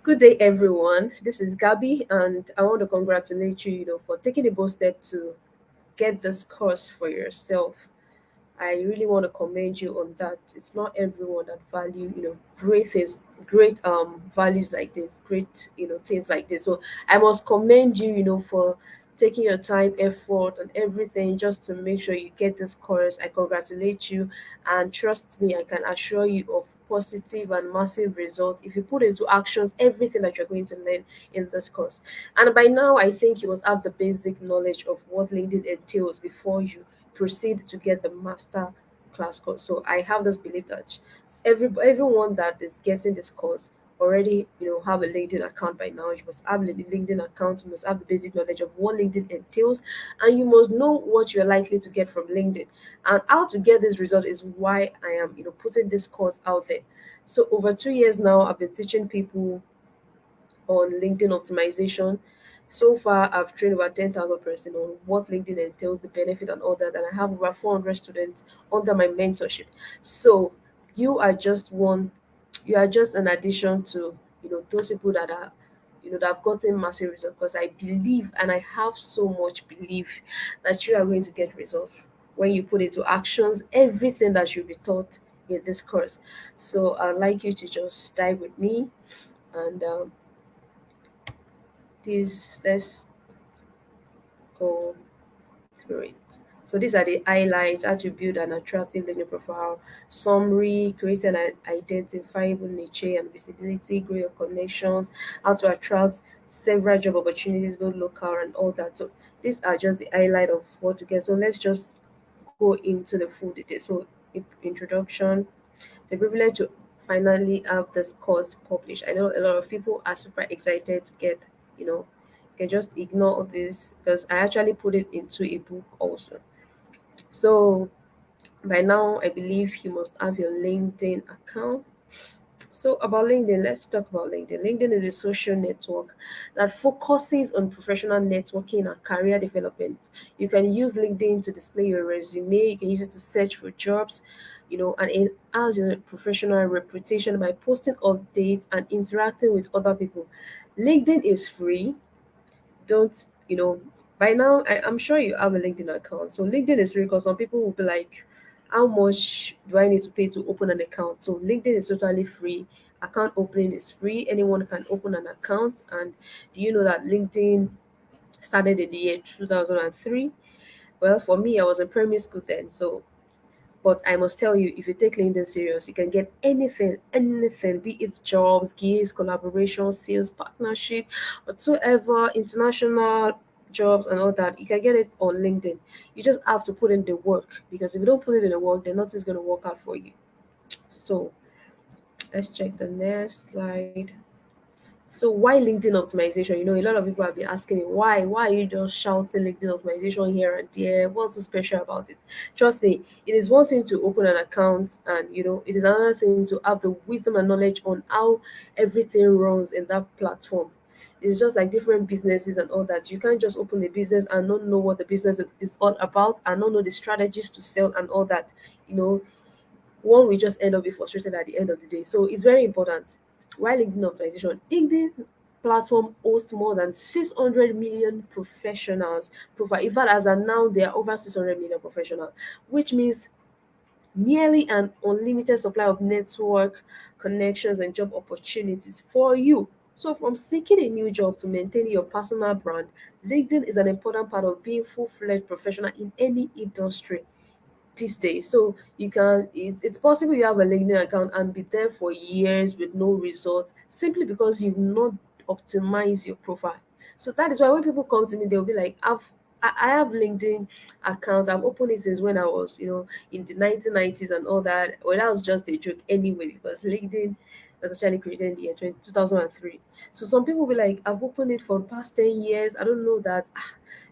Good day, everyone. This is Gabby, and I want to congratulate you, for taking a bold step to get this course for yourself. I really want to commend you on that. It's not everyone that value, great things, great values like this, great, things like this. So I must commend you, for taking your time, effort, and everything just to make sure you get this course. I congratulate you, and trust me, I can assure you of positive and massive results if you put into actions everything that you're going to learn in this course. And by now, I think you must have the basic knowledge of what LinkedIn entails before you proceed to get the master class course. So I have this belief that everyone that is getting this course already have a LinkedIn account by now. You must have a LinkedIn account. You must have the basic knowledge of what LinkedIn entails, and you must know what you're likely to get from LinkedIn. And how to get this result is why I am putting this course out there. So over 2 years now, I've been teaching people on LinkedIn optimization. So far, I've trained over 10,000 person on what LinkedIn entails, the benefit, and all that. And I have over 400 students under my mentorship. So you are just one, you are just an addition to those people that are that have gotten massive results. Because I believe, and I have so much belief that you are going to get results when you put into actions everything that you'll be taught in this course. So I'd like you to just dive with me and this let's go through it. So these are the highlights: how to build an attractive LinkedIn profile, summary, create an identifiable niche and visibility, grow your connections, how to attract several job opportunities, both local and all that. So these are just the highlight of what to get. So let's just go into the full details. So introduction. It's a privilege to finally have this course published. I know a lot of people are super excited to get, you can just ignore all this because I actually put it into a book also. So by now, I believe you must have your LinkedIn account. So about LinkedIn, let's talk about LinkedIn. LinkedIn is a social network that focuses on professional networking and career development. You can use LinkedIn to display your resume, you can use it to search for jobs, and enhance your professional reputation by posting updates and interacting with other people. LinkedIn is free. Don't by now I'm sure you have a LinkedIn account. So LinkedIn is free because some people will be like, how much do I need to pay to open an account? So LinkedIn is totally free. Account opening is free. Anyone can open an account. And do you know that LinkedIn started in the year 2003? Well, for me, I was in primary school then. So but I must tell you, if you take LinkedIn serious, you can get anything, be it jobs, gigs, collaboration, sales, partnership, whatsoever, international jobs and all that. You can get it on LinkedIn. You just have to put in the work, because if you don't put it in the work, then nothing's going to work out for you. So let's check the next slide. So why LinkedIn optimization? A lot of people have been asking me why are you just shouting LinkedIn optimization here and there? What's so special about it? Trust me, it is one thing to open an account, and it is another thing to have the wisdom and knowledge on how everything runs in that platform. It's just like different businesses and all that. You can't just open a business and not know what the business is all about, and not know the strategies to sell and all that. You know, one will just end up being frustrated at the end of the day. So it's very important. Why LinkedIn optimization? LinkedIn platform hosts more than 600 million professionals profile. In fact, as of now, there are over 600 million professionals, which means nearly an unlimited supply of network connections and job opportunities for you. So, from seeking a new job to maintaining your personal brand, LinkedIn is an important part of being full-fledged professional in any industry these days. So it's possible you have a LinkedIn account and be there for years with no results, simply because you've not optimized your profile. So that is why when people come to me, they'll be like, I have LinkedIn accounts. I've opened it since when I was, in the 1990s and all that. Well, that was just a joke anyway, because LinkedIn was actually created in the year 2003. So some people will be like, I've opened it for the past 10 years. I don't know that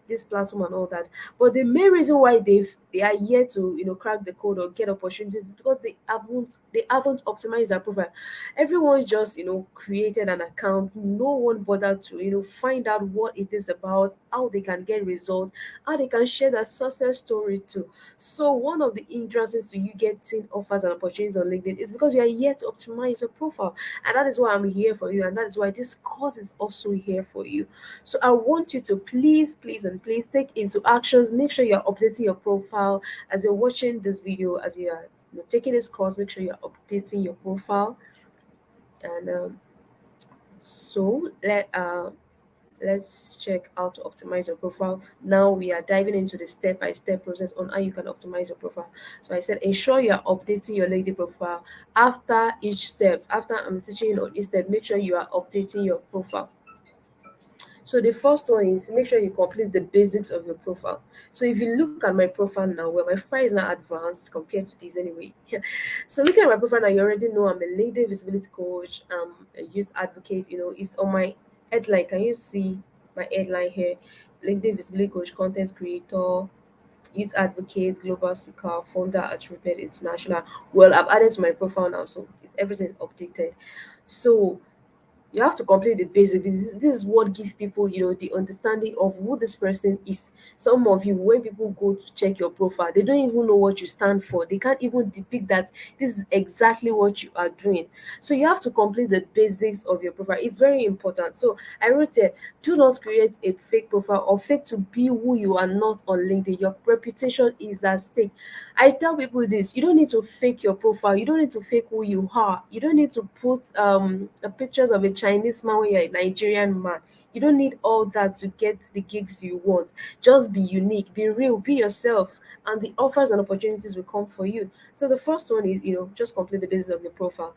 this platform and all that. But the main reason why they've they are yet to crack the code or get opportunities. It's because they haven't optimized their profile. Everyone just created an account. No one bothered to find out what it is about, how they can get results, how they can share their success story too. So one of the hindrances to you getting offers and opportunities on LinkedIn is because you are yet to optimize your profile. And that is why I'm here for you, and that is why this course is also here for you. So I want you to please, please, and please take into actions. Make sure you're updating your profile as you're watching this video, as you are taking this course. Make sure you're updating your profile. And so let's check how to optimize your profile. Now we are diving into the step-by-step process on how you can optimize your profile. So I said ensure you are updating your LinkedIn profile. After each steps, after I'm teaching you on each step, make sure you are updating your profile. So the first one is make sure you complete the basics of your profile. So if you look at my profile now, well, my profile is not advanced compared to this anyway. So looking at my profile now, you already know I'm a LinkedIn visibility coach, a youth advocate. It's on my headline. Can you see my headline here? LinkedIn visibility coach, content creator, youth advocate, global speaker, founder at Rupert International. Well, I've added to my profile now, so it's everything updated. So you have to complete the basic. This is what gives people the understanding of who this person is. Some of you, when people go to check your profile, they don't even know what you stand for. They can't even depict that this is exactly what you are doing. So you have to complete the basics of your profile. It's very important. So I wrote here, do not create a fake profile or fake to be who you are not on LinkedIn. Your reputation is at stake. I tell people this: you don't need to fake your profile. You don't need to fake who you are. You don't need to put pictures of a Chinese man when you're a Nigerian man. You don't need all that to get the gigs you want. Just be unique, be real, be yourself, and the offers and opportunities will come for you. So the first one is just complete the basis of your profile.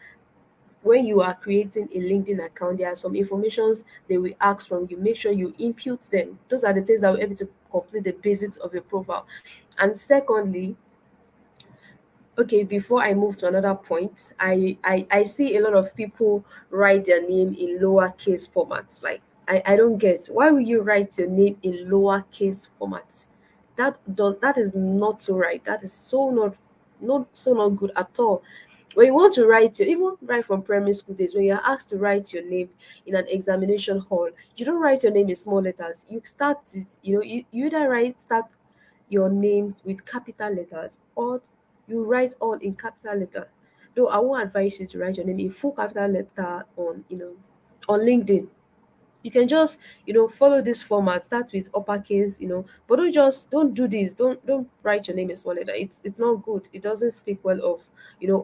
When you are creating a LinkedIn account, there are some informations they will ask from you. Make sure you input them. Those are the things that will help you to complete the basics of your profile. And secondly, okay, before I move to another point, I see a lot of people write their name in lowercase formats. Like, I don't get, why will you write your name in lowercase formats? That is not so right. That is so not good at all. When you want to write your, even right from primary school days, when you're asked to write your name in an examination hall, you don't write your name in small letters. You start it, you either start your names with capital letters, or you write all in capital letter. Though I won't advise you to write your name in full capital letter on LinkedIn. You can just follow this format, start with uppercase, but don't do this. Don't write your name in small letter. It's not good. It doesn't speak well of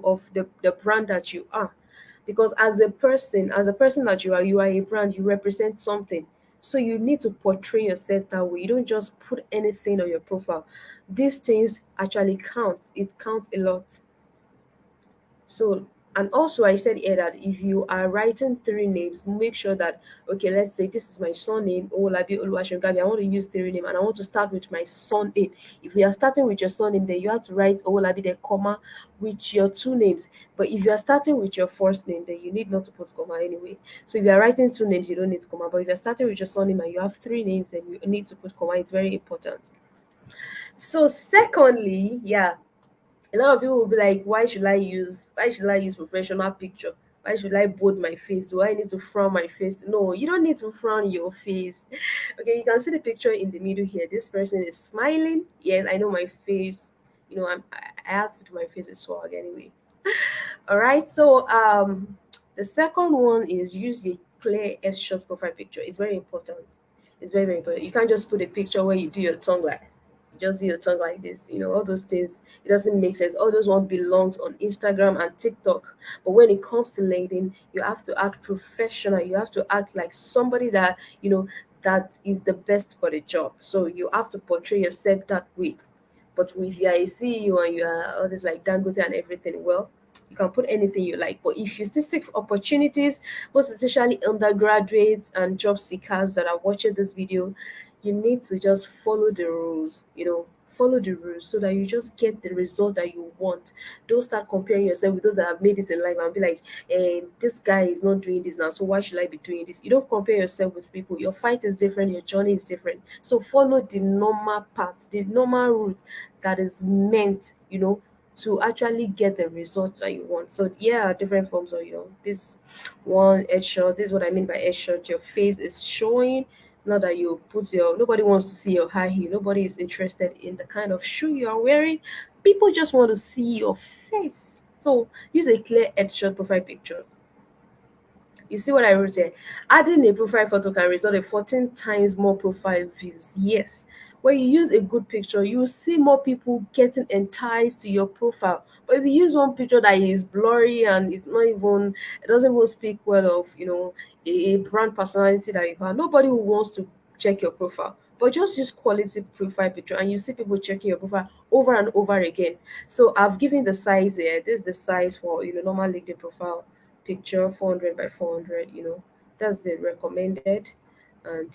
of the brand that you are. Because as a person that you are a brand. You represent something. So you need to portray yourself that way. You don't just put anything on your profile. These things actually count. It counts a lot. So, and also I said here that if you are writing three names, make sure that, okay, let's say this is my surname, Olabi Oluwaseungabi. I want to use three name and I want to start with my surname. If you are starting with your surname, then you have to write Olabi the comma with your two names. But if you are starting with your first name, then you need not to put comma anyway. So if you are writing two names, you don't need comma. But if you are starting with your surname and you have three names, then you need to put comma. It's very important. So secondly, yeah, a lot of people will be like, why should I use professional picture? Why should I bold my face? Do I need to frown my face? No, you don't need to frown your face. Okay, you can see the picture in the middle here. This person is smiling. Yes, I know my face. I have to do my face with swag anyway. All right. So the second one is use a clear S-shot profile picture. It's very important. It's very, very important. You can't just put a picture where you do your tongue like, you just do your tongue like this. All those things. It doesn't make sense. All those one belongs on Instagram and TikTok. But when it comes to LinkedIn, you have to act professional. You have to act like somebody that is the best for the job. So you have to portray yourself that way. But if you are a CEO and you are all this like Dangote and everything, well, you can put anything you like. But if you still seek for opportunities, most especially undergraduates and job seekers that are watching this video, you need to just follow the rules. Follow the rules so that you just get the result that you want. Don't start comparing yourself with those that have made it in life and be like, this guy is not doing this now, so why should I be doing this? You don't compare yourself with people. Your fight is different, your journey is different. So follow the normal path, the normal route that is meant, to actually get the results that you want. So yeah, different forms of, this one headshot. This is what I mean by headshot. Your face is showing. Not that you put your, nobody wants to see your high heel. Nobody is interested in the kind of shoe you are wearing. People just want to see your face. So use a clear headshot profile picture. You see what I wrote here? Adding a profile photo can result in 14 times more profile views. Yes. When you use a good picture, you will see more people getting enticed to your profile. But if you use one picture that is blurry and it's not even, it doesn't even speak well of, a brand personality that you have, nobody who wants to check your profile. But just use quality profile picture and you see people checking your profile over and over again. So I've given the size here. This is the size for, normal LinkedIn profile picture, 400 by 400. That's the recommended. And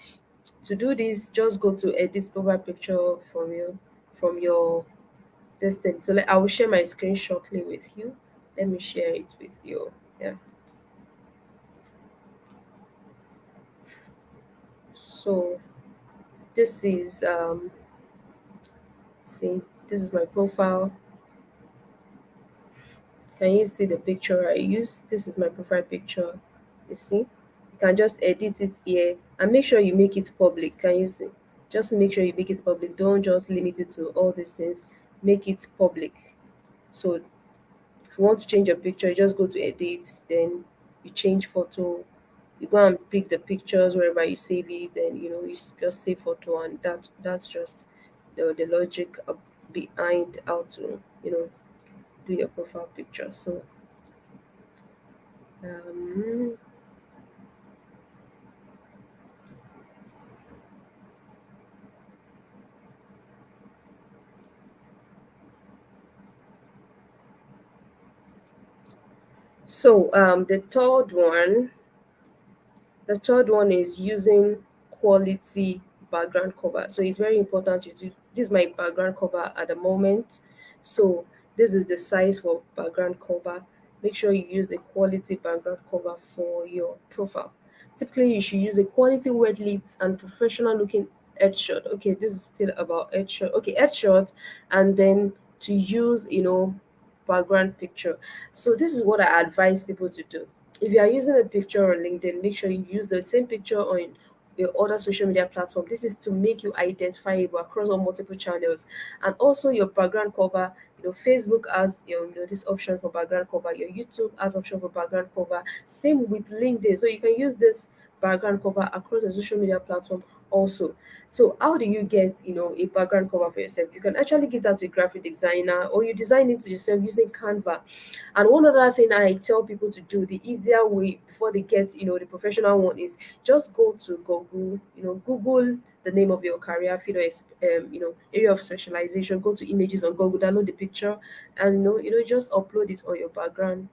to do this, just go to edit profile picture from your this thing. So I will share my screen shortly with you. Let me share it with you. Yeah. So this is see, this is my profile. Can you see the picture I use? This is my profile picture. You see? You can just edit it here and make sure you make it public. Can you see? Just make sure you make it public. Don't just limit it to all these things. Make it public. So if you want to change your picture, you just go to edit, then you change photo. You go and pick the pictures wherever you save it, then just save photo, and that's just the logic behind how to do your profile picture. So um, the third one is using quality background cover. So it's very important you do this. Is my background cover at the moment. So this is the size for background cover. Make sure you use a quality background cover for your profile. Typically, you should use a quality word lit and professional looking headshot. Okay, this is still about headshot. Okay, headshot, and then to use background picture. So this is what I advise people to do. If you are using a picture on LinkedIn, make sure you use the same picture on your other social media platform. This is to make you identifiable across all multiple channels. And also your background cover, Facebook has this option for background cover, your YouTube has option for background cover. Same with LinkedIn. So you can use this background cover across the social media platform also. So how do you get a background cover for yourself? You can actually give that to a graphic designer, or you design it yourself using Canva. And one other thing I tell people to do, the easier way before they get, the professional one, is just go to Google, Google the name of your career field, or area of specialization. Go to images on Google, download the picture, and just upload it on your background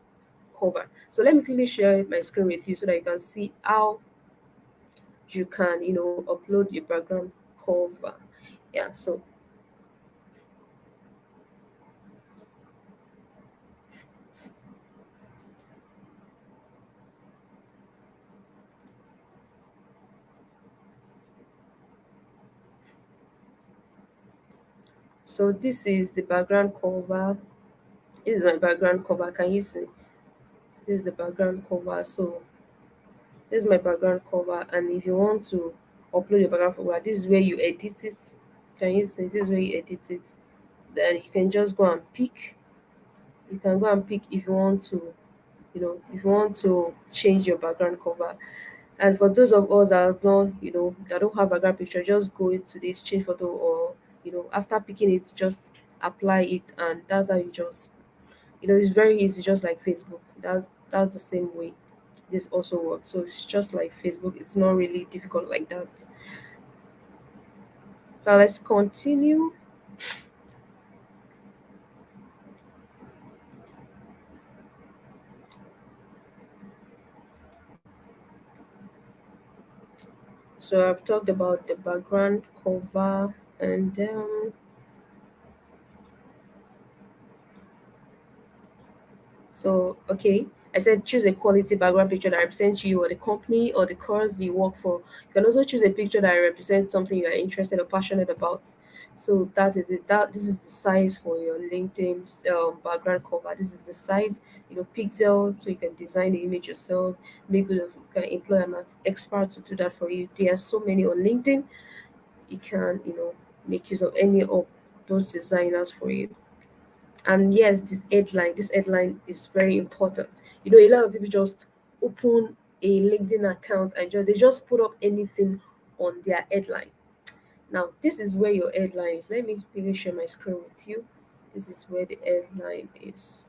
cover. So let me quickly share my screen with you so that you can see how you can, upload your background cover. Yeah. So this is the background cover. This is my background cover. Can you see? This is the background cover. So this is my background cover, and if you want to upload your background cover, this is where you edit it. Can you see? This is where you edit it. Then you can just go and pick. You can go and pick if you want to, if you want to change your background cover. And for those of us that have not, that don't have background picture, just go to this change photo, or after picking it, just apply it, and that's how you just, it's very easy, just like Facebook. That's the same way this also works. So it's just like Facebook. It's not really difficult like that. Now let's continue. So I've talked about the background cover, and so okay. I said choose a quality background picture that represents you or the company or the cause you work for. You can also choose a picture that represents something you are interested or passionate about. So that is it. That this is the size for your LinkedIn background cover. This is the size, pixel, so you can design the image yourself. Make it, you can employ an expert to do that for you. There are so many on LinkedIn. You can make use of any of those designers for you. And yes, this headline is very important. A lot of people just open a LinkedIn account and they just put up anything on their headline. Now, this is where your headline is. Let me quickly share my screen with you. This is where the headline is.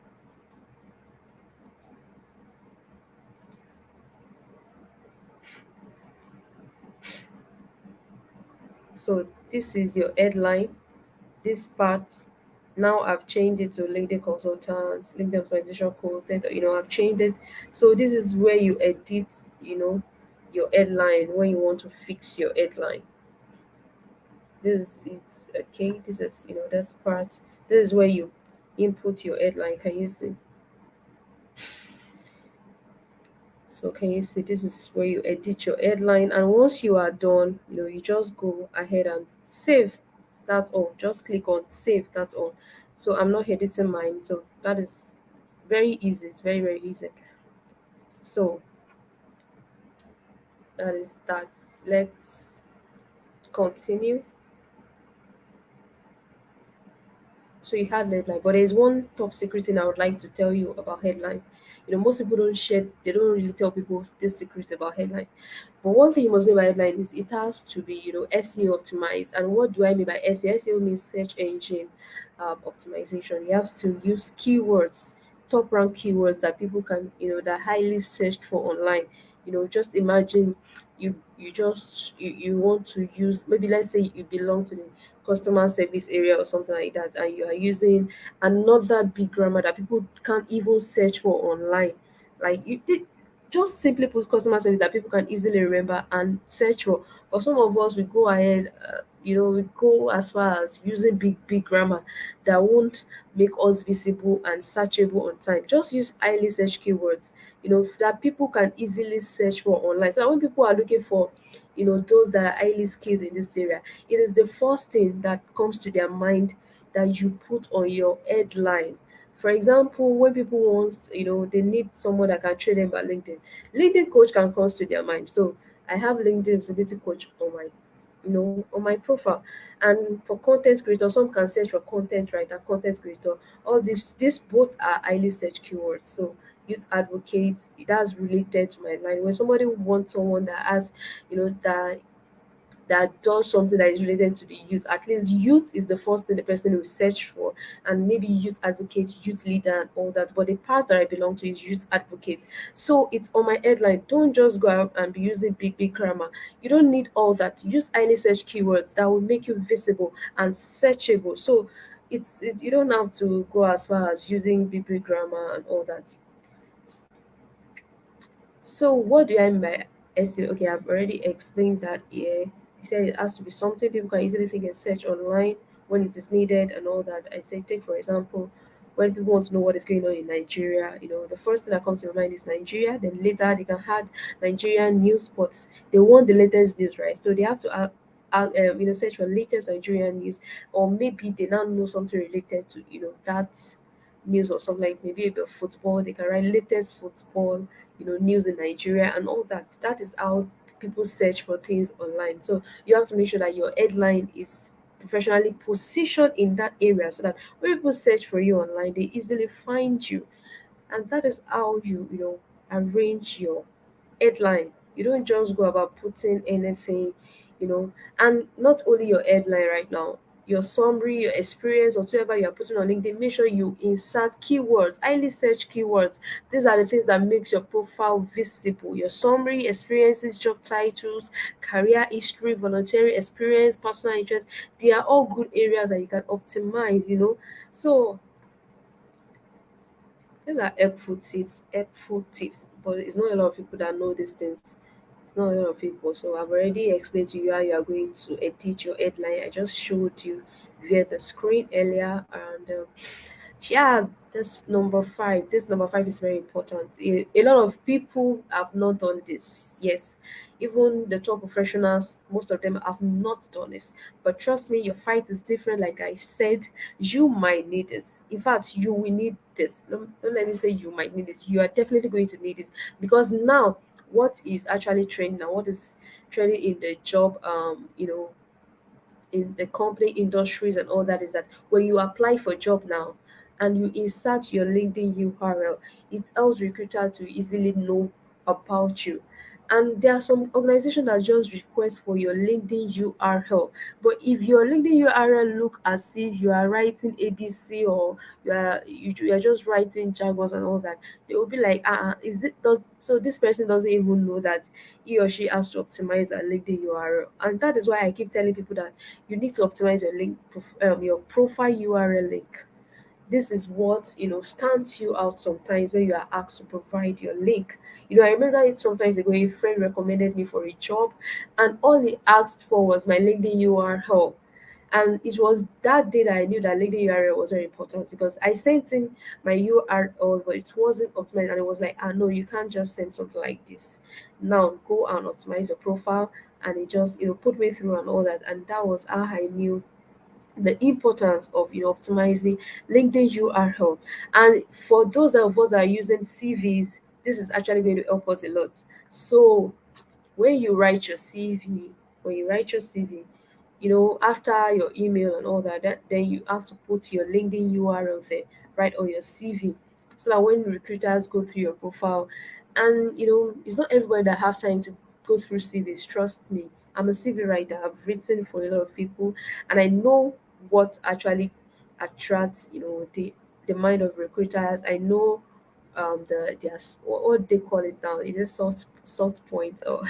So this is your headline. This part, now I've changed it to LinkedIn consultants, LinkedIn organization content. I've changed it. So this is where you edit, your headline when you want to fix your headline. This is it's okay. This is this part. This is where you input your headline. Can you see? So can you see, this is where you edit your headline, and once you are done, you just go ahead and save. That's all. Just click on save. That's all. So I'm not editing mine. So that is very easy. It's very, very easy. So that is that. Let's continue. So you had headline, but there's one top secret thing I would like to tell you about headline. Most people don't share. They don't really tell people this secret about headline. But one thing you must know about headline is it has to be, SEO optimized. And what do I mean by SEO? SEO means search engine optimization. You have to use keywords, top rank keywords that people can, that are highly searched for online. Just imagine you want to use, maybe let's say you belong to the customer service area or something like that, and you are using another big grammar that people can't even search for online. Like just simply put customer service that people can easily remember and search for. For some of us, we go ahead, we go as far as using big grammar that won't make us visible and searchable on time. Just use highly search keywords, that people can easily search for online. So when people are looking for, those that are highly skilled in this area, it is the first thing that comes to their mind that you put on your headline. For example, when people want, they need someone that can train them by LinkedIn. LinkedIn coach can come to their mind. So I have LinkedIn visibility coach on my profile. And for content creator, some can search for content writer, content creator. All these both are highly searched keywords. So youth advocates, that's related to my line. When somebody wants someone that has, that does something that is related to the youth. At least youth is the first thing the person will search for, and maybe youth advocate, youth leader, and all that. But the part that I belong to is youth advocate. So it's on my headline. Don't just go out and be using big grammar. You don't need all that. Use highly search keywords that will make you visible and searchable. So you don't have to go as far as using big grammar and all that. So what do I mean by SEO? Okay, I've already explained that here. He said it has to be something people can easily think and search online when it is needed and all that. I say take for example, when people want to know what is going on in Nigeria, the first thing that comes to my mind is Nigeria. Then later they can add Nigerian news spots. They want the latest news, right? So they have to search for latest Nigerian news, or maybe they now know something related to that news or something, like maybe about football. They can write latest football, news in Nigeria and all that. That is how people search for things online. So you have to make sure that your headline is professionally positioned in that area, so that when people search for you online, they easily find you. And that is how you arrange your headline. You don't just go about putting anything, you know, and not only your headline right now, your summary, your experience, whatever you are putting on LinkedIn, make sure you insert keywords, highly search keywords. These are the things that makes your profile visible. Your summary, experiences, job titles, career history, voluntary experience, personal interest, they are all good areas that you can optimize. So these are helpful tips, but it's not a lot of people that know these things. It's not a lot of people. So I've already explained to you how you are going to edit your headline. I just showed you via the screen earlier, and Yeah, this number five is very important. A lot of people have not done this. Yes, even the top professionals, most of them have not done this. But trust me, your fight is different. Like I said, you might need this. In fact, you will need this. Don't let me say you might need this. You are definitely going to need this, because now what is actually trending now, what is trending in the job, in the company industries and all that, is that when you apply for job now and you insert your LinkedIn URL, it helps recruiter to easily know about you. And there are some organizations that just request for your LinkedIn URL. But if your LinkedIn URL look as if you are writing ABC, or you are just writing jargons and all that, they will be like, is it does so this person doesn't even know that he or she has to optimize a LinkedIn URL. And that is why I keep telling people that you need to optimize your your profile URL link. This is what stands you out sometimes when you are asked to provide your link. I remember it sometimes ago, a friend recommended me for a job, and all he asked for was my LinkedIn URL. And it was that day that I knew that LinkedIn URL was very important, because I sent him my URL, but it wasn't optimized. And it was like, no, you can't just send something like this. Now go and optimize your profile. And it just put me through and all that. And that was how I knew the importance of optimizing LinkedIn URL. And for those of us that are using CVs, this is actually going to help us a lot. So when you write your CV, when you write your CV, after your email and all that, then you have to put your LinkedIn URL there, right on your CV, so that when recruiters go through your profile, and it's not everybody that have time to go through CVs. Trust me, I'm a CV writer. I've written for a lot of people, and I know what actually attracts the mind of recruiters. I know what they call it now. Is it soft point or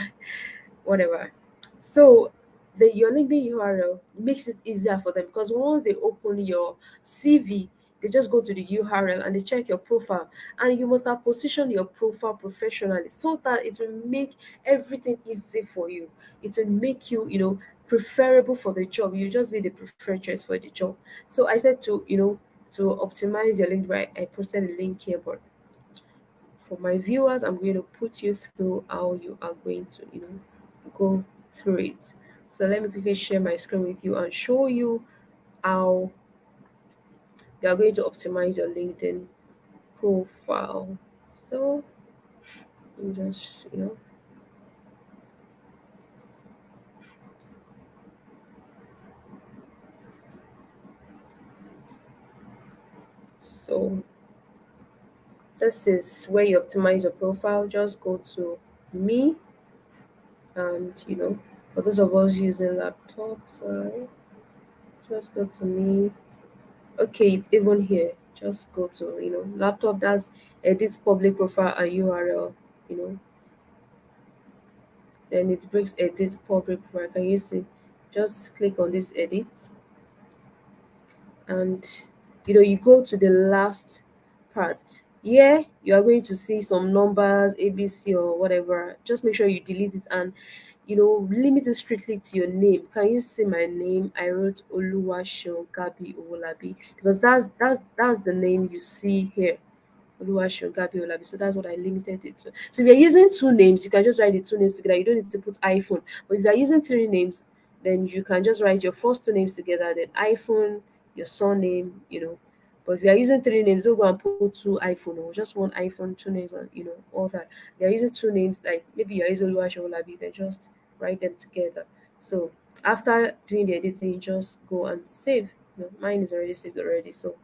whatever. So your LinkedIn URL makes it easier for them, because once they open your CV, they just go to the URL and they check your profile, and you must have positioned your profile professionally, so that it will make everything easy for you. It will make you, preferable for the job. You just be the preferred choice for the job. So I said to optimize your link, right? I posted a link here, but for my viewers, I'm going to put you through how you are going to, go through it. So let me quickly share my screen with you and show you how you are going to optimize your LinkedIn profile. So you just, so this is where you optimize your profile. Just go to me, and for those of us using laptops, sorry, just go to me. Okay, it's even here. Just go to laptop. That's edit public profile and URL. You know, then it brings edit public profile. Can you see? Just click on this edit, and you go to the last part. Here you are going to see some numbers, ABC or whatever. Just make sure you delete it, and limit it strictly to your name. Can you see my name? I wrote Oluwaseun Gabi Owolabi, because that's the name you see here. Oluwaseun Gabi Owolabi. So that's what I limited it to. So if you're using two names, you can just write the two names together. You don't need to put iPhone. But if you're using three names, then you can just write your first two names together, then iPhone, your surname. But if you're using three names, don't go and put two iPhone, or just one iPhone, two names, and all that. If you're using two names, like maybe you're using Oluwaseun Owolabi, you can just write them together. So after doing the editing, you just go and save. Mine is already saved already. So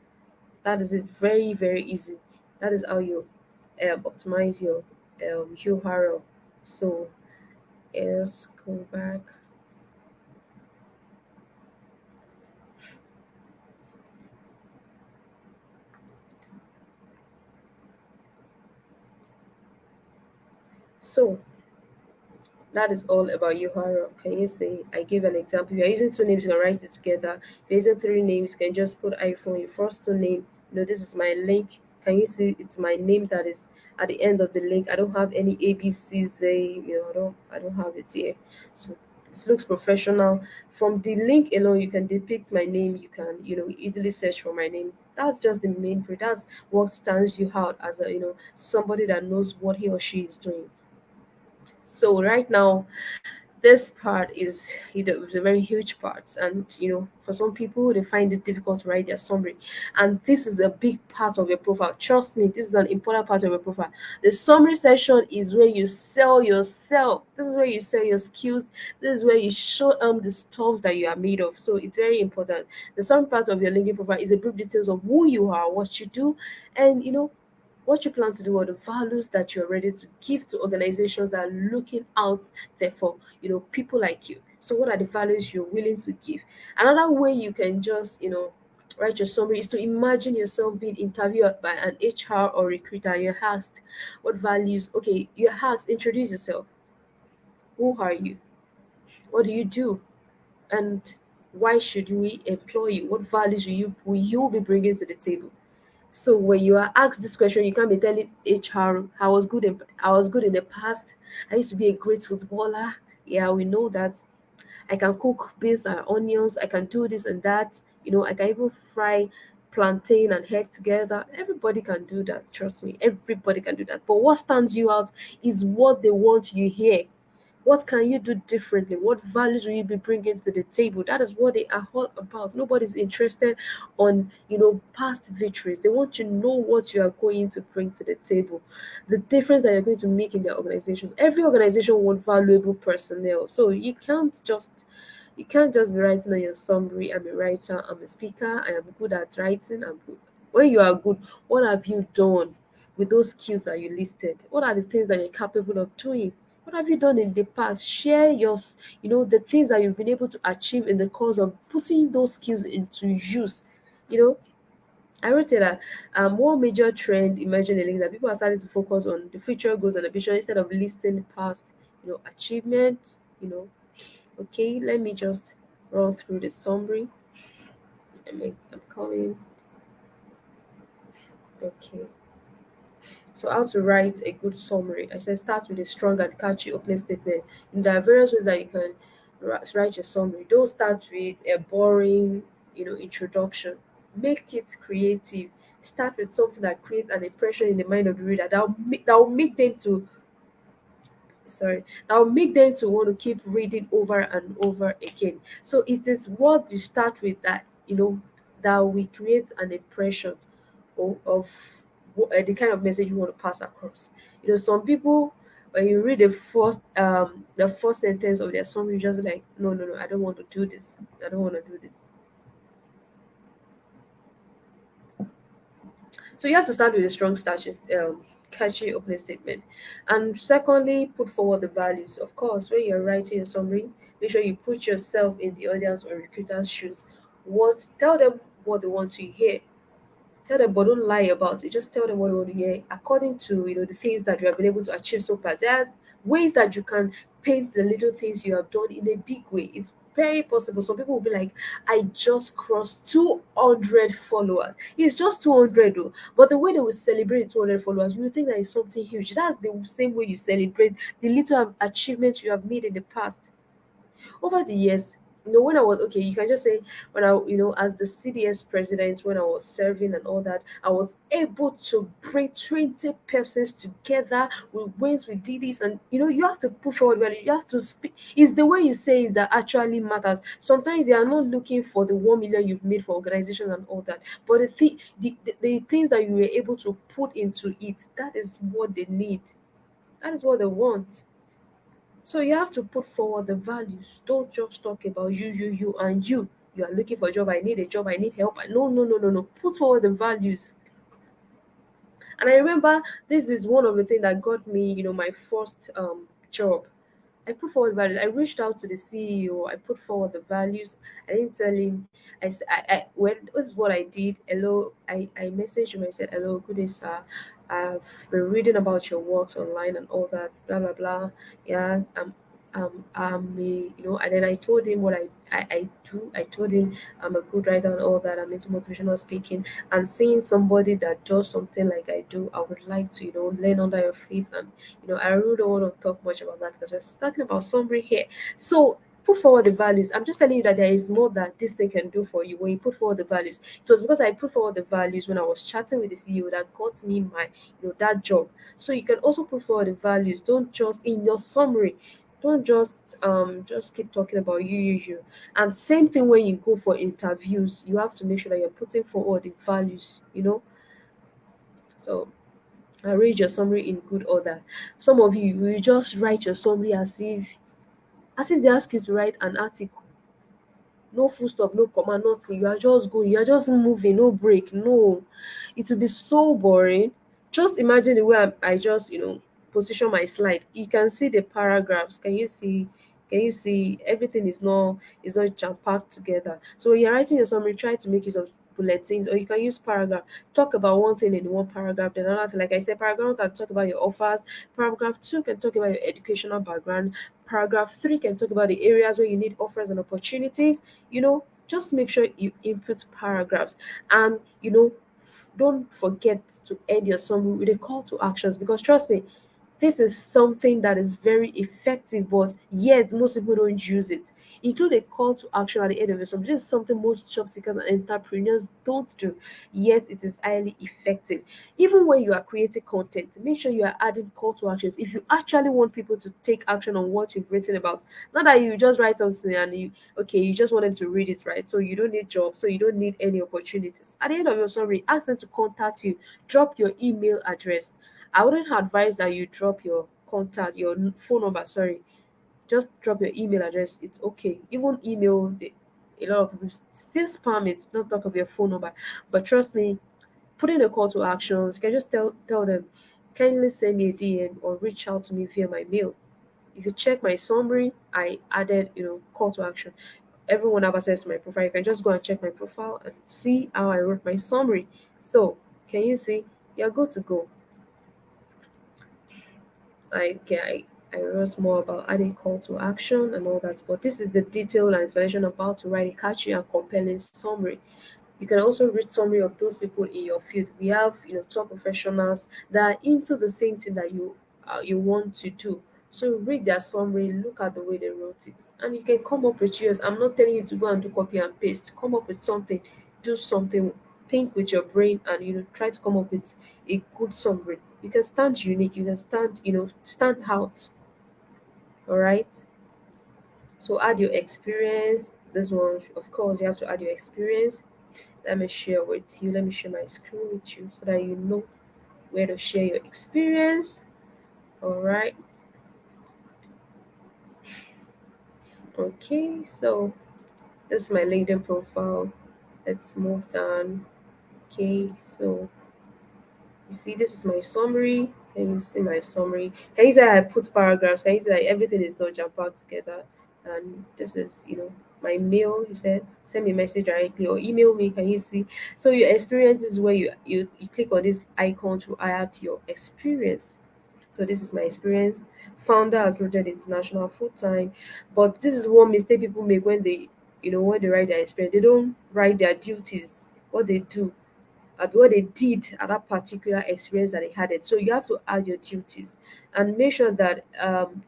that is it. Very, very easy. That is how you optimize your URL. So let's go back. So that is all about URL. Can you see? I give an example. If you're using two names, you can write it together. If you're using three names, you can just put iPhone, your first two name. This is my link. Can you see? It's my name that is at the end of the link. I don't have any ABCs. I don't have it here. So it looks professional. From the link alone, you can depict my name. You can easily search for my name. That's just the main point. That's what stands you out as a somebody that knows what he or she is doing. So right now, this part is a very huge part, and for some people they find it difficult to write their summary, and this is a big part of your profile. Trust me, this is an important part of your profile. The summary section is where you sell yourself. This is where you sell your skills. This is where you show the stuff that you are made of. So it's very important. The summary part of your LinkedIn profile is a brief details of who you are, what you do, and what you plan to do, or the values that you're ready to give to organizations that are looking out there for people like you. So what are the values you're willing to give? Another way you can just write your summary is to imagine yourself being interviewed by an HR or recruiter. You're asked what values. Okay, you're asked, introduce yourself. Who are you? What do you do? And why should we employ you? What values will you be bringing to the table? So when you are asked this question, you can't be telling HR, I was good in the past. I used to be a great footballer. Yeah, we know that. I can cook beans and onions. I can do this and that. I can even fry plantain and egg together. Everybody can do that. Trust me. Everybody can do that. But what stands you out is what they want you hear. What can you do differently? What values will you be bringing to the table? That is what they are all about. Nobody's interested on past victories. They want to know what you are going to bring to the table, the difference that you're going to make in their organizations. Every organization wants valuable personnel, so you can't just be writing on your summary. I'm a writer. I'm a speaker. I am good at writing. I'm good. When you are good, what have you done with those skills that you listed? What are the things that you're capable of doing? What have you done in the past? Share the things that you've been able to achieve in the course of putting those skills into use. You know, I would say that one major trend emerging in LinkedIn that people are starting to focus on the future goals and ambition instead of listing past, achievements. Okay, let me just run through the summary. I'm coming. Okay. So how to write a good summary? I said start with a strong and catchy opening statement. And there are various ways that you can write your summary. Don't start with a boring, introduction. Make it creative. Start with something that creates an impression in the mind of the reader that will make them to want to keep reading over and over again. So it is what you start with that will create an impression of the kind of message you want to pass across. Some people, when you read the first sentence of their summary, you just be like, no, no, no, I don't want to do this. I don't want to do this. So you have to start with a strong start, catchy opening statement. And secondly, put forward the values. Of course, when you're writing a summary, make sure you put yourself in the audience or recruiter's shoes. Tell them what they want to hear. Tell them, but don't lie about it. Just tell them what you want to hear according to the things that you have been able to achieve so far. There are ways that you can paint the little things you have done in a big way. It's very possible. Some people will be like, I just crossed 200 followers. It's just 200 though. But the way they will celebrate 200 followers, you will think that is something huge. That's the same way you celebrate the little achievements you have made in the past over the years. When I was okay, you can just say when as the CDS president, when I was serving and all that, I was able to bring 20 persons together. We did this, and you have to put forward value. You have to speak. It's the way you say it that actually matters. Sometimes they are not looking for the 1 million you've made for organizations and all that, but the things that you were able to put into it, that is what they need. That is what they want. So you have to put forward the values. Don't just talk about you, and you. You are looking for a job. I need a job. I need help. No, no, no, no, no. Put forward the values. And I remember this is one of the things that got me, my first job. I put forward values. I reached out to the CEO. I put forward the values. I didn't tell him. When this is what I did. Hello, I messaged him. I said, "Hello, good day, sir. I've been reading about your works online and all that. Blah blah blah. Yeah, and then I told him what I do. I told him I'm a good writer and all that. I'm into motivational speaking, and seeing somebody that does something like I do, I would like to learn under your feet. And I really don't want to talk much about that because we're talking about summary here. So Put forward the values. I'm just telling you that there is more that this thing can do for you when you put forward the values. It was because I put forward the values when I was chatting with the CEO that got me my, that job. So you can also put forward the values. Don't just in your summary, don't just keep talking about you. And same thing when you go for interviews, you have to make sure that you're putting forward the values. So arrange your summary in good order. Some of you will just write your summary as if they ask you to write an article. No full stop, no comma, nothing. You are just going, you are just moving, no break. No, it will be so boring. Just imagine the way I just position my slide. You can see the paragraphs. Can you see everything is not jam packed together. So when you're writing your summary, try to make use of bulletins, or you can use paragraph. Talk about one thing in one paragraph, then another thing. Like I said, paragraph 1 can talk about your offers, paragraph 2 can talk about your educational background, paragraph 3 can talk about the areas where you need offers and opportunities. Just make sure you input paragraphs, and don't forget to end your summary with a call to actions, because trust me, this is something that is very effective, but yet most people don't use it. Include a call to action at the end of your summary. This is something most job seekers and entrepreneurs don't do, yet it is highly effective. Even when you are creating content, make sure you are adding call to actions if you actually want people to take action on what you've written about. Not that you just write something and you just want them to read it, right? So you don't need jobs, so you don't need any opportunities. At the end of your summary, ask them to contact you. Drop your email address. I wouldn't advise that you drop your contact, your phone number, sorry. Just drop your email address. It's okay. Even email, a lot of people still spam it, not talk of your phone number. But trust me, put in a call to actions. You can just tell them, kindly send me a DM or reach out to me via my mail. If you check my summary, I added, call to action. Everyone have access to my profile. You can just go and check my profile and see how I wrote my summary. So, can you see? You're good to go. I wrote more about adding call to action and all that, but this is the detail and explanation of how to write a catchy and compelling summary. You can also read summary of those people in your field. We have top professionals that are into the same thing that you want to do. So read their summary, look at the way they wrote it, and you can come up with yours. I'm not telling you to go and do copy and paste. Come up with something, do something, think with your brain, and try to come up with a good summary. You can stand unique. You can stand out. All right. So add your experience. This one, of course, you have to add your experience. Let me share with you. Let me share my screen with you so that you know where to share your experience. All right. Okay. So this is my LinkedIn profile. Let's move down. Okay. So you see, this is my summary. Can you see my summary? Can you see I put paragraphs? Can you see that everything is not jump out together? And this is, my mail. You said send me a message directly or email me. Can you see? So your experience is where you click on this icon to add your experience. So this is my experience. Founder has rooted international full time, but this is one mistake people make when they write their experience. They don't write their duties, what they do at what they did at that particular experience that they had it. So you have to add your duties and make sure that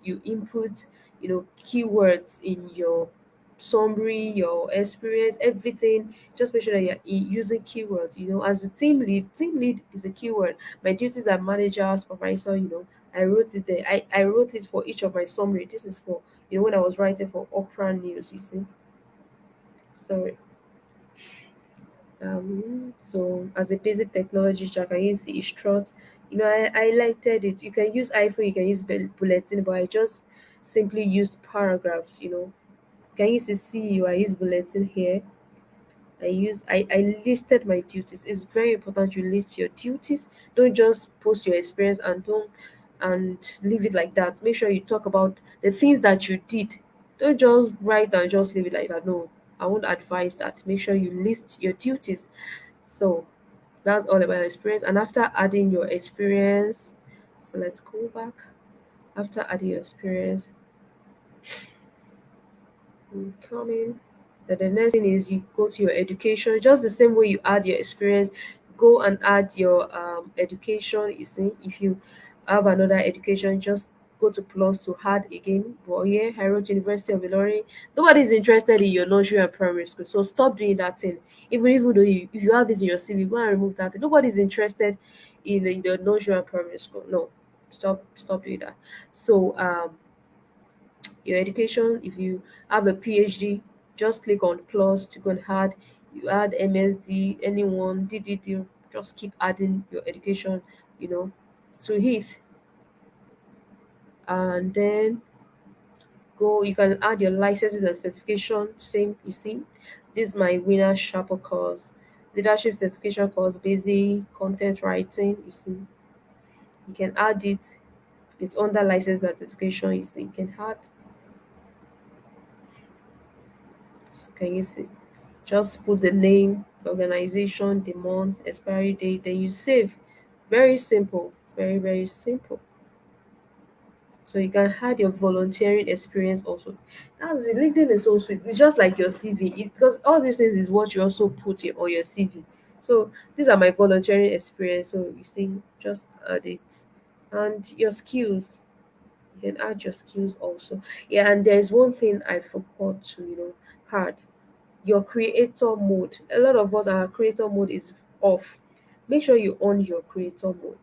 you input, keywords in your summary, your experience, everything. Just make sure that you're using keywords. As the team lead is a keyword. My duties are manager, supervisor. I wrote it there. I wrote it for each of my summary. This is for when I was writing for Opera News. You see, sorry. So as a basic technology check, I use Instruct. I highlighted it. You can use iPhone, you can use bulletin, but I just simply used paragraphs. Can you see you? I use bulletin here. I listed my duties. It's very important you list your duties. Don't just post your experience and leave it like that. Make sure you talk about the things that you did. Don't just write and just leave it like that. No, I won't advise that. Make sure you list your duties. So that's all about experience. And after adding your experience, so let's go back. After adding your experience, coming. Then the next thing is you go to your education. Just the same way you add your experience, go and add your education. You see, if you have another education, just go to plus to add again. Well, yeah, I wrote University of Ilorin. Nobody's interested in your nursery and primary school, so stop doing that thing. Even though if you have this in your CV, go and remove that thing. Nobody's interested in the nursery and primary school. No, stop doing that. So your education, if you have a PhD, just click on plus to go and add. You add MSD, anyone, DDD, just keep adding your education, you know, to it. And then go, you can add your licenses and certification. Same, you see, this is my winner sharper course, leadership certification course, basic content writing. You see, you can add it. It's under license and certification. You see, you can add. Can you see? Just put the name, the organization, the month, expiry date, then you save. Very simple, very simple. So you can add your volunteering experience also. That's it. LinkedIn is so sweet. It's just like your CV, because all these things is what you also put on your CV. So these are my volunteering experience. So you see, just add it, and your skills. You can add your skills also. Yeah, and there's one thing I forgot to add, your creator mode. A lot of us, our creator mode is off. Make sure you on your creator mode.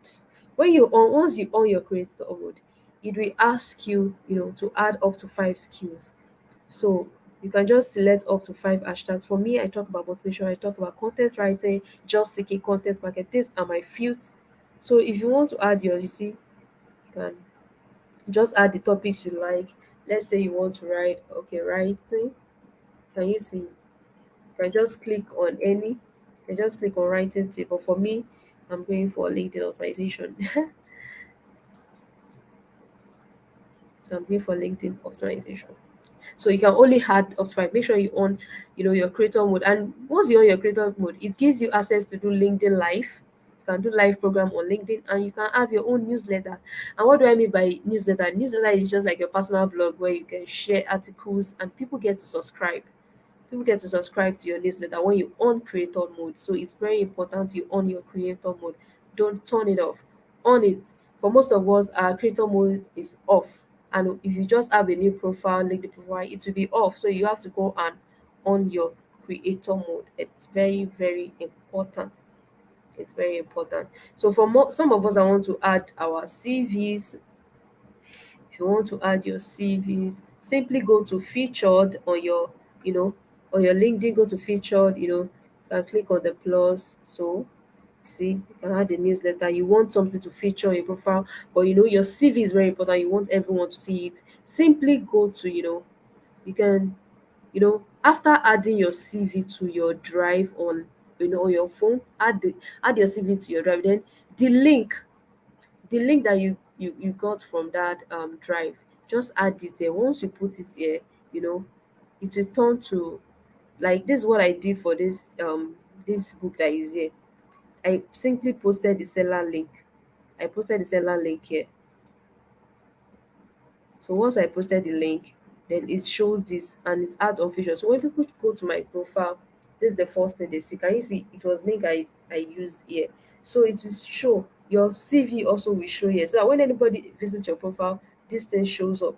When you on Once you on your creator mode, it will ask you, to add up to 5 skills. So you can just select up to 5 hashtags. For me, I talk about motivation, I talk about content writing, job seeking, content market. These are my fields. So if you want to add your, you see, you can just add the topics you like. Let's say you want to write, okay, writing. Can you see? You can just click on any. You can just click on writing tip. But for me, I'm going for LinkedIn optimization. So I'm going for LinkedIn optimization. So you can only add up to 5. Make sure you on, your creator mode. And once you're on your creator mode, it gives you access to do LinkedIn live. You can do live program on LinkedIn, and you can have your own newsletter. And what do I mean by newsletter? Newsletter is just like your personal blog where you can share articles and people get to subscribe. People get to subscribe to your newsletter when you on creator mode. So it's very important you on your creator mode. Don't turn it off. On it. For most of us, our creator mode is off. And if you just have a new profile, link the profile, it will be off. So you have to go and on your creator mode. It's very important. It's very important. So for some of us, I want to add our CVs. If you want to add your CVs, simply go to featured on your, you know, on your LinkedIn, go to featured, you can click on the plus. So see, you can add a newsletter. You want something to feature on your profile, but your CV is very important. You want everyone to see it. Simply go to, you can, after adding your CV to your drive on, on your phone, add your CV to your drive. Then the link the link that you got from that drive, just add it there. Once you put it here, you know it will turn to, like, this is what I did for this book that is here. I simply posted the seller link. I posted the seller link here. So once I posted the link, then it shows this and it adds on features. So when people go to my profile, this is the first thing they see. Can you see it was link I used here? So it will show your CV also will show here. So that when anybody visits your profile, this thing shows up.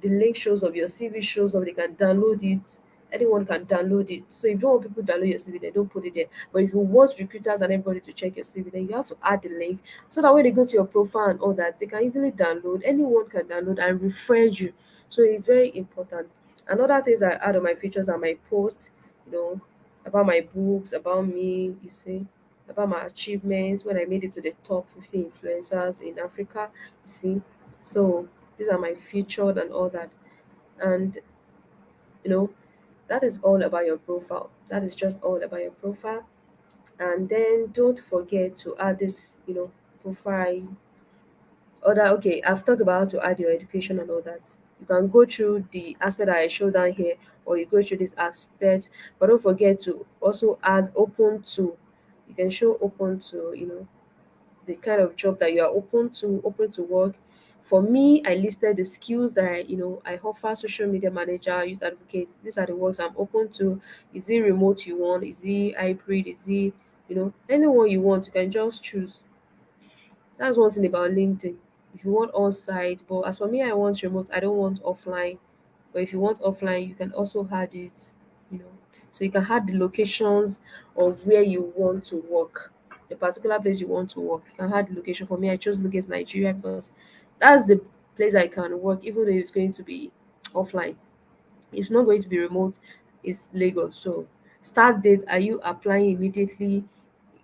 The link shows up, your CV shows up, they can download it. Anyone can download it. So if you don't want people to download your CV, they don't put it there. But if you want recruiters and everybody to check your CV, then you have to add the link so that when they go to your profile and all that, they can easily download. Anyone can download and refer you. So it's very important. Another things I add on my features are my posts, you know, about my books, about me, you see, about my achievements when I made it to the top 50 influencers in Africa, you see. So these are my featured and all that. And you know, that is all about your profile. That is just all about your profile. And then don't forget to add this, profile. Other Okay, I've talked about how to add your education and all that. You can go through the aspect that I showed down here, or you go through this aspect, but don't forget to also add open to. You can show open to, the kind of job that you are open to work. For me, I listed the skills that I offer: social media manager, youth advocate. These are the works I'm open to. Is it remote you want? Is it hybrid? Is it, anyone you want? You can just choose. That's one thing about LinkedIn. if you want on site. But as for me, I want remote, I don't want offline. But if you want offline, you can also add it, you know. So you can add the locations of where you want to work, the particular place you want to work. You can add the location. For me, I chose Lagos, Nigeria, because that's the place I can work, even though it's going to be offline. It's not going to be remote, it's Lagos. So start date, are you applying immediately?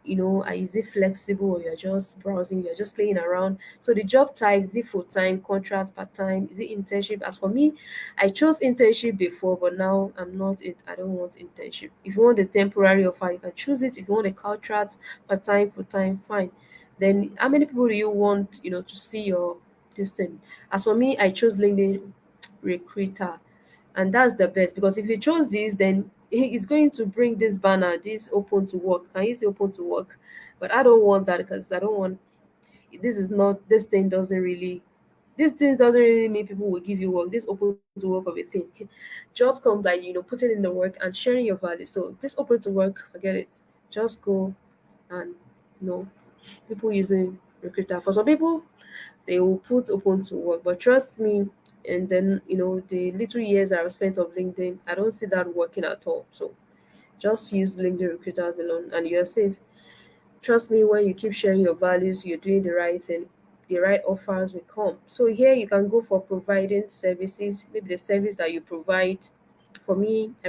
Is it flexible, or you're just browsing, you're just playing around? So the job type, is it full-time, contract, part-time, is it internship? As for me, I chose internship before, but now I'm not it. I don't want internship. If you want a temporary offer, you can choose it. If you want a contract, part-time, full-time, fine. Then how many people do you want, to see your this thing? As for me, I chose LinkedIn recruiter, and that's the best, because if you chose this, then it's going to bring this banner, this open to work. Can you say open to work? But I don't want that, because I don't want, this thing doesn't really mean people will give you work. This open to work of a thing. Jobs come by, putting in the work and sharing your value. So this open to work, forget it. Just go and, you know people using recruiter. For some people, they will put open to work. But trust me, and then the little years I've spent of LinkedIn, I don't see that working at all. So just use LinkedIn recruiters alone, and you're safe. Trust me, when you keep sharing your values, you're doing the right thing, the right offers will come. So here you can go for providing services, maybe the service that you provide. For me, I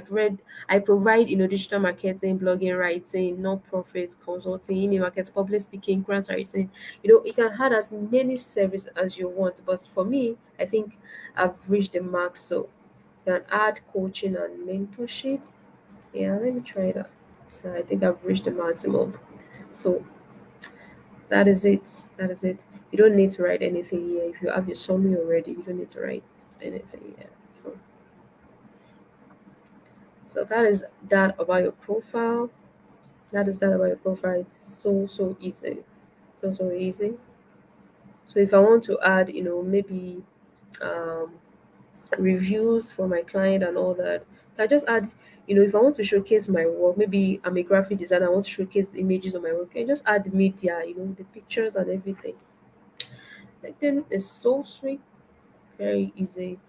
provide digital marketing, blogging, writing, non-profit consulting, email marketing, public speaking, grant writing. You can add as many services as you want. But for me, I think I've reached the max. So you can add coaching and mentorship. Yeah, let me try that. So I think I've reached the maximum. So that is it. That is it. You don't need to write anything here. If you have your summary already, you don't need to write anything here. So that is that about your profile. That is that about your profile. It's so easy. So easy. So if I want to add, maybe um reviews for my client and all that, I just add, if I want to showcase my work, maybe I'm a graphic designer, I want to showcase images of my work, I just add media, the pictures and everything. Like then it's so sweet, very easy.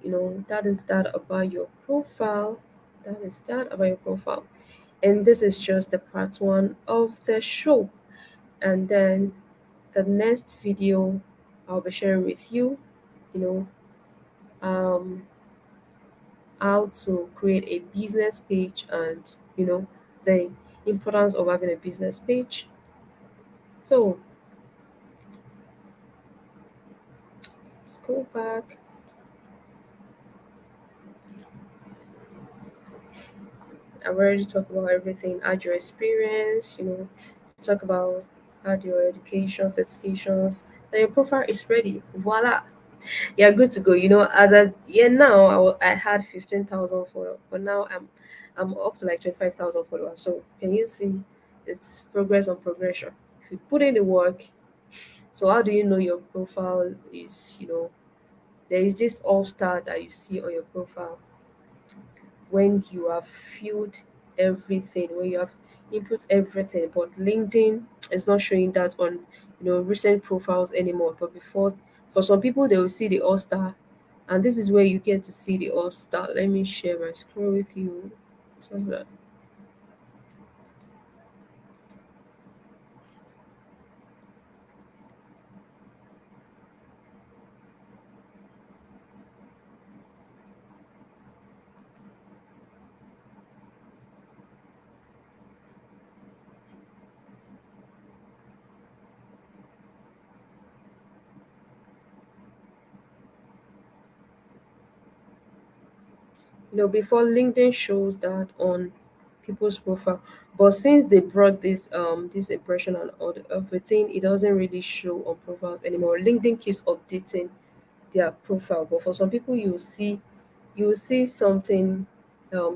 That is that about your profile. That is that about your profile. And this is just the part one of the show. And then the next video I'll be sharing with you, you know, um, how to create a business page, and the importance of having a business page. So let's go back. I've already talked about everything. Add your experience, talk about add your education, certifications. Then your profile is ready. Voila. You're good to go. As a yeah now, I had 15,000 followers, but now I'm up to like 25,000 followers. So can you see, it's progress on progression. If you put in the work. So how do you know your profile is, there is this all star that you see on your profile when you have filled everything, when you have input everything. But LinkedIn is not showing that on recent profiles anymore. But before, for some people, they will see the all star, and this is where you get to see the all star. Let me share my screen with you. So that before, LinkedIn shows that on people's profile, but since they brought this impression and all everything, it doesn't really show on profiles anymore. LinkedIn keeps updating their profile, but for some people, you will see something,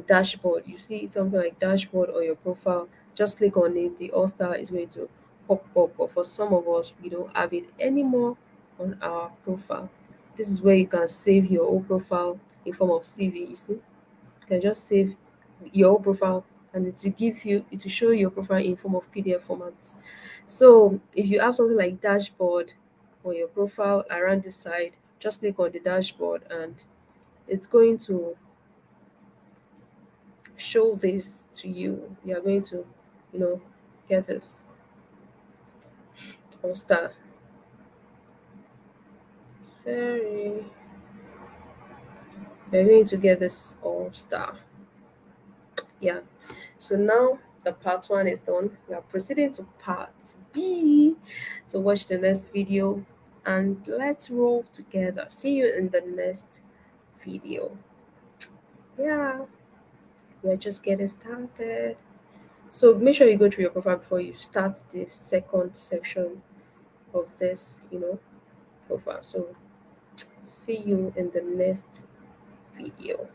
dashboard. You see something like dashboard on your profile. Just click on it, the all star is going to pop up. But for some of us, we don't have it anymore on our profile. This is where you can save your old profile in form of CV. You see, you can just save your old profile, and it will show your profile in form of PDF formats. So if you have something like dashboard, on your profile around this side, just click on the dashboard and it's going to show this to you. You are going to, you know, get this all star. Sorry, you're going to get this all star. Yeah. So now the part one is done. We are proceeding to part B. So watch the next video and let's roll together. See you in the next video. Yeah, we're just getting started. So make sure you go through your profile before you start the second section of this, profile. So see you in the next video.